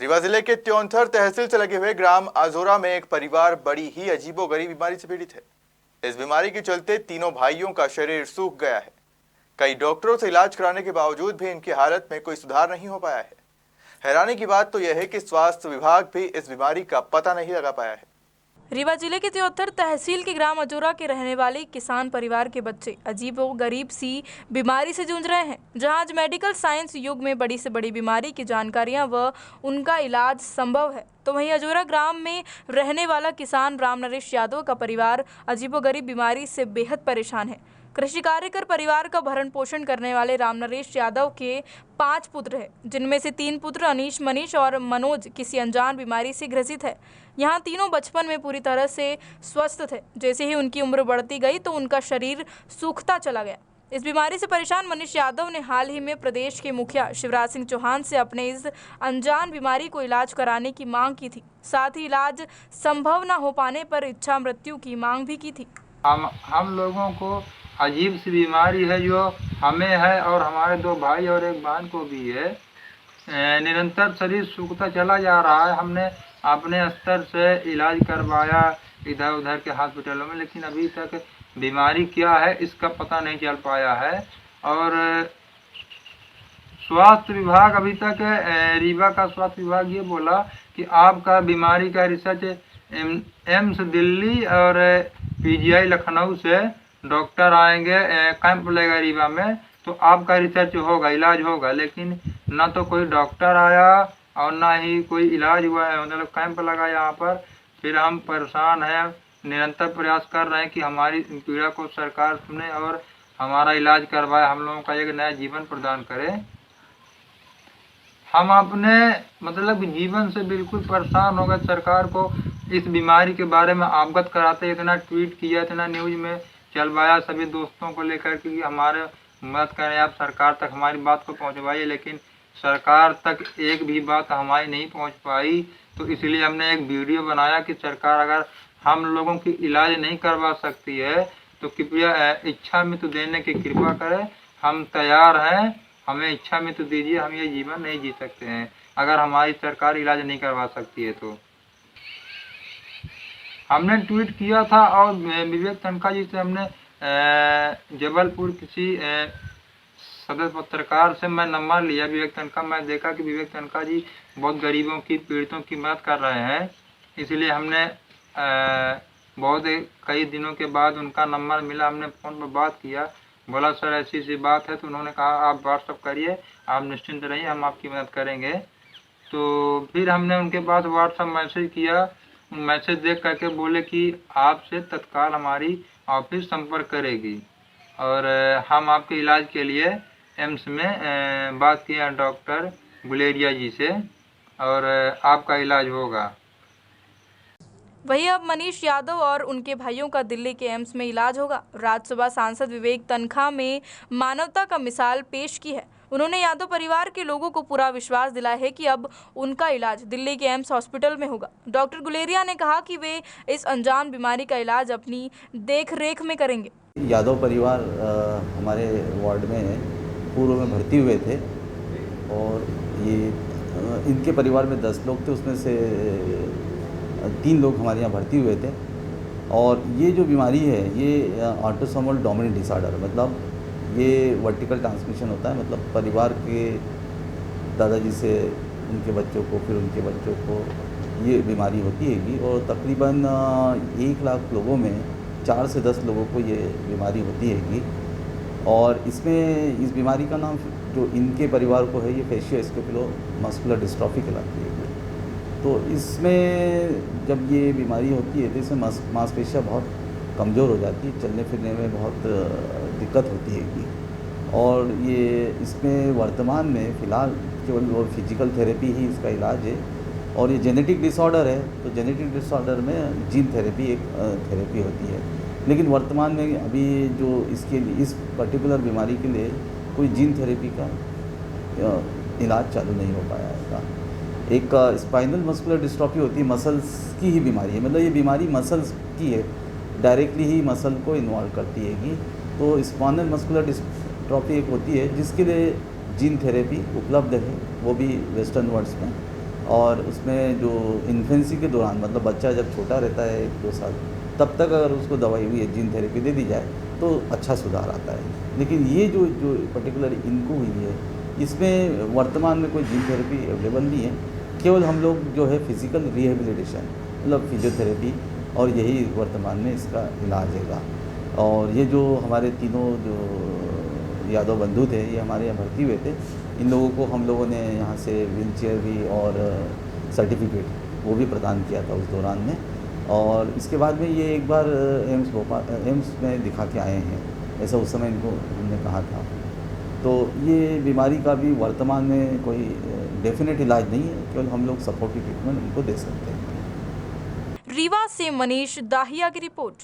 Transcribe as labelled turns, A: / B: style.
A: रीवा जिले के त्योंथर तहसील से लगे हुए ग्राम आजोरा में एक परिवार बड़ी ही अजीबोगरीब बीमारी से पीड़ित है। इस बीमारी के चलते तीनों भाइयों का शरीर सूख गया है। कई डॉक्टरों से इलाज कराने के बावजूद भी इनकी हालत में कोई सुधार नहीं हो पाया है। हैरानी की बात तो यह है कि स्वास्थ्य विभाग भी इस बीमारी का पता नहीं लगा पाया है।
B: रीवा जिले के त्योत्तर तहसील के ग्राम अजोरा के रहने वाले किसान परिवार के बच्चे अजीब व गरीब सी बीमारी से जूझ रहे हैं। जहां आज मेडिकल साइंस युग में बड़ी से बड़ी बीमारी की जानकारियां व उनका इलाज संभव है, तो वहीं अजोरा ग्राम में रहने वाला किसान राम नरेश यादव का परिवार अजीबोगरीब बीमारी से बेहद परेशान है। कृषि कार्य कर परिवार का भरण पोषण करने वाले राम नरेश यादव के 5 पुत्र हैं, जिनमें से 3 पुत्र अनीश, मनीष और मनोज किसी अनजान बीमारी से ग्रसित है। यहाँ तीनों बचपन में पूरी तरह से स्वस्थ थे। जैसे ही उनकी उम्र बढ़ती गई तो उनका शरीर सूखता चला गया। इस बीमारी से परेशान मनीष यादव ने हाल ही में प्रदेश के मुखिया शिवराज सिंह चौहान से अपने इस अनजान बीमारी को इलाज कराने की मांग की थी। साथ ही इलाज संभव न हो पाने पर इच्छा मृत्यु की मांग भी की थी।
C: हम लोगों को अजीब सी बीमारी है जो हमें है और हमारे 2 भाई और 1 बहन को भी है। निरंतर शरीर सूखता चला जा रहा है। हमने अपने स्तर से इलाज करवाया इधर उधर के हॉस्पिटलों में, लेकिन अभी तक बीमारी क्या है इसका पता नहीं चल पाया है। और स्वास्थ्य विभाग अभी तक रीवा का स्वास्थ्य विभाग ये बोला कि आपका बीमारी का रिसर्च एम्स दिल्ली और पीजीआई लखनऊ से डॉक्टर आएंगे, कैंप लगेगा रीवा में, तो आपका रिसर्च होगा, इलाज होगा। लेकिन ना तो कोई डॉक्टर आया और ना ही कोई इलाज हुआ है, मतलब कैंप लगा यहाँ पर। फिर हम परेशान हैं, निरंतर प्रयास कर रहे हैं कि हमारी पीड़ा को सरकार सुने और हमारा इलाज करवाए, हम लोगों का एक नया जीवन प्रदान करे। हम अपने मतलब जीवन से बिल्कुल परेशान हो गए। सरकार को इस बीमारी के बारे में अवगत कराते, इतना ट्वीट किया, इतना न्यूज में चलवाया सभी दोस्तों को लेकर कि हमारे मदद करें, आप सरकार तक हमारी बात को पहुंचवाइए। लेकिन सरकार तक एक भी बात हमारी नहीं पहुंच पाई। तो इसलिए हमने एक वीडियो बनाया कि सरकार अगर हम लोगों की इलाज नहीं करवा सकती है तो कृपया इच्छा मृत्यु देने की कृपा करें। हम तैयार हैं, हमें इच्छा मृत्यु दीजिए, हम ये जीवन नहीं जी सकते हैं अगर हमारी सरकार इलाज नहीं करवा सकती है। तो हमने ट्वीट किया था और विवेक तनखा जी से हमने जबलपुर किसी सदस्य पत्रकार से मैं नंबर लिया विवेक तनखा। मैं देखा कि विवेक तनखा जी बहुत गरीबों की पीड़ितों की मदद कर रहे हैं, इसलिए हमने बहुत कई दिनों के बाद उनका नंबर मिला। हमने फ़ोन पर बात किया, बोला सर ऐसी ऐसी बात है, तो उन्होंने कहा आप व्हाट्सअप करिए, आप निश्चिंत रहिए, हम आपकी मदद करेंगे। तो फिर हमने उनके पास व्हाट्सअप मैसेज किया, मैसेज देख करके बोले कि आपसे तत्काल हमारी ऑफिस संपर्क करेगी और हम आपके इलाज के लिए एम्स में बात किए डॉक्टर गुलेरिया जी से और आपका इलाज होगा।
B: वहीं अब मनीष यादव और उनके भाइयों का दिल्ली के एम्स में इलाज होगा। राज्यसभा सांसद विवेक तनखा में मानवता का मिसाल पेश की है। उन्होंने यादव परिवार के लोगों को पूरा विश्वास दिलाया है कि अब उनका इलाज दिल्ली के एम्स हॉस्पिटल में होगा। डॉक्टर गुलेरिया ने कहा कि वे इस अनजान बीमारी का इलाज अपनी देखरेख में करेंगे।
D: यादव परिवार हमारे वार्ड में पूर्व में भर्ती हुए थे और ये इनके परिवार में 10 लोग थे, उसमें से 3 लोग हमारे यहाँ भर्ती हुए थे। और ये जो बीमारी है ये ऑटोसोमल डोमिनेंट डिसऑर्डर, मतलब ये वर्टिकल ट्रांसमिशन होता है, मतलब परिवार के दादाजी से उनके बच्चों को, फिर उनके बच्चों को ये बीमारी होती हैगी। और तकरीबन 1 लाख लोगों में 4 से 10 लोगों को ये बीमारी होती हैगी। और इसमें इस बीमारी का नाम जो इनके परिवार को है ये फेशियोस्केपुलोमस्कुलर डिस्ट्रॉफी कहलाती है। तो इसमें जब ये बीमारी होती है तो इसमें मांसपेशियाँ बहुत कमज़ोर हो जाती है, चलने फिरने में बहुत दिक्कत होती है। और ये इसमें वर्तमान में फ़िलहाल केवल वो फिजिकल थेरेपी ही इसका इलाज है। और ये जेनेटिक डिसऑर्डर है, तो जेनेटिक डिसऑर्डर में जीन थेरेपी एक थेरेपी होती है। लेकिन वर्तमान में अभी जो इस पर्टिकुलर बीमारी के लिए कोई जीन थेरेपी का इलाज चालू नहीं हो पाया है। एक स्पाइनल मस्कुलर डिस्ट्रॉफी होती है, मसल्स की ही बीमारी है, मतलब ये बीमारी मसल्स की है, डायरेक्टली ही मसल को इन्वॉल्व करती है। तो स्पाइनल मस्कुलर डिस्ट्रॉफी एक होती है जिसके लिए जीन थेरेपी उपलब्ध है, वो भी वेस्टर्न वर्ल्ड्स में। और उसमें जो इन्फेंसी के दौरान मतलब बच्चा जब छोटा रहता है 1-2 साल, तब तक अगर उसको दवाई हुई जीन थेरेपी दे दी जाए तो अच्छा सुधार आता है। लेकिन ये जो पर्टिकुलर इनको हुई है, इसमें वर्तमान में कोई जीन थेरेपी अवेलेबल नहीं है। केवल हम लोग जो है फिज़िकल रिहेबिलिटेशन मतलब फिजियोथेरेपी और यही वर्तमान में इसका इलाज हैगा। और ये जो हमारे तीनों जो यादव बंधु थे, ये हमारे यहाँ भर्ती हुए थे। इन लोगों को हम लोगों ने यहाँ से व्हीलचेयर भी और सर्टिफिकेट वो भी प्रदान किया था उस दौरान में। और इसके बाद में ये एक बार एम्स में दिखा के आए हैं, ऐसा उस समय इनको हमने कहा था। तो ये बीमारी का भी वर्तमान में कोई डेफिनेट इलाज नहीं है, केवल हम लोग सपोर्टिव ट्रीटमेंट उनको दे सकते हैं।
B: रीवा से मनीष दाहिया की रिपोर्ट।